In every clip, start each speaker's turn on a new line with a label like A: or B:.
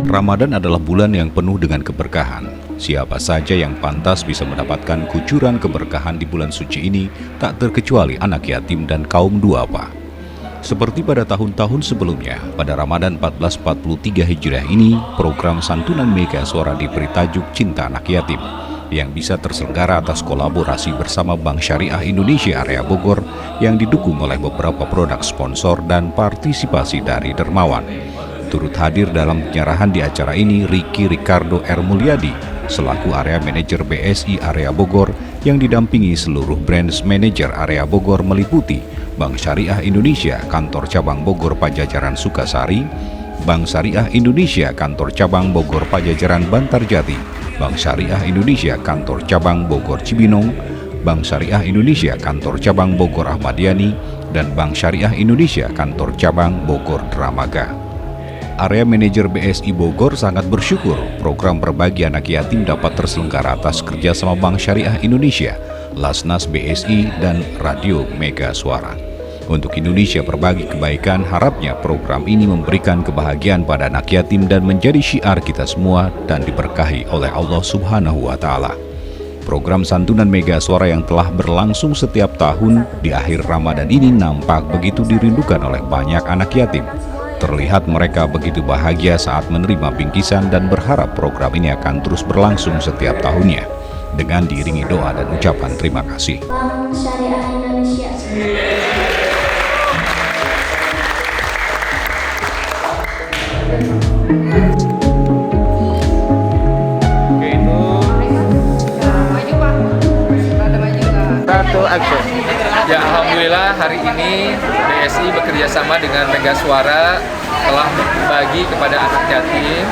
A: Ramadan adalah bulan yang penuh dengan keberkahan. Siapa saja yang pantas bisa mendapatkan kucuran keberkahan di bulan suci ini, tak terkecuali anak yatim dan kaum duafa. Seperti pada tahun-tahun sebelumnya, pada Ramadan 1443 Hijriah ini, program santunan Mega Suara diberi tajuk Cinta Anak Yatim, yang bisa terselenggara atas kolaborasi bersama Bank Syariah Indonesia Area Bogor yang didukung oleh beberapa produk sponsor dan partisipasi dari dermawan. Turut hadir dalam penyerahan di acara ini Ricky Ricardo R. Mulyadi selaku Area Manajer BSI Area Bogor yang didampingi seluruh Branch Manager Area Bogor meliputi Bank Syariah Indonesia Kantor Cabang Bogor Pajajaran Sukasari, Bank Syariah Indonesia Kantor Cabang Bogor Pajajaran Bantarjati, Bank Syariah Indonesia Kantor Cabang Bogor Cibinong, Bank Syariah Indonesia Kantor Cabang Bogor Ahmadiyani, dan Bank Syariah Indonesia Kantor Cabang Bogor Dramaga. Area Manajer BSI Bogor sangat bersyukur program berbagi anak yatim dapat terselenggara atas kerjasama Bank Syariah Indonesia, Lasnas BSI, dan Radio Mega Suara. Untuk Indonesia Berbagi Kebaikan, harapnya program ini memberikan kebahagiaan pada anak yatim dan menjadi syiar kita semua dan diberkahi oleh Allah Subhanahu wa Ta'ala. Program santunan Mega Suara yang telah berlangsung setiap tahun di akhir Ramadan ini nampak begitu dirindukan oleh banyak anak yatim. Terlihat mereka begitu bahagia saat menerima bingkisan dan berharap program ini akan terus berlangsung setiap tahunnya dengan diiringi doa dan ucapan terima kasih.
B: Bank Syariah Indonesia.
C: Satu action. Ya, alhamdulillah hari ini BSI bekerjasama dengan Mega Suara telah berbagi kepada anak yatim.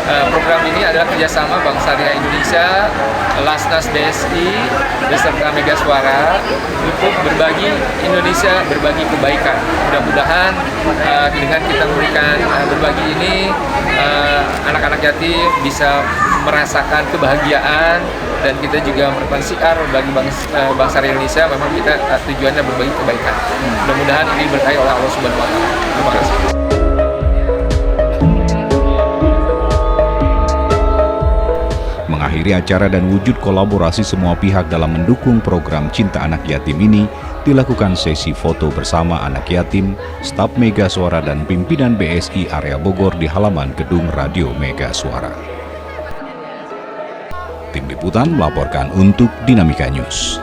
C: Program ini adalah kerjasama Bank Syariah Indonesia, Lasnas BSI, beserta Mega Suara untuk berbagi Indonesia, berbagi kebaikan. Mudah-mudahan dengan kita memberikan berbagi ini, anak-anak yatim bisa merasakan kebahagiaan, dan kita juga merupakan syiar bagi Bank Syariah Indonesia. Memang kita tujuannya berbagi kebaikan. Mudah-mudahan ini berkahi oleh Allah Subhanahu wa Ta'ala. Terima kasih.
A: Mengakhiri acara dan wujud kolaborasi semua pihak dalam mendukung program Cinta Anak Yatim ini, dilakukan sesi foto bersama anak yatim, staf Mega Suara dan pimpinan BSI Area Bogor di halaman gedung Radio Mega Suara. Tim Liputan melaporkan untuk Dinamika News.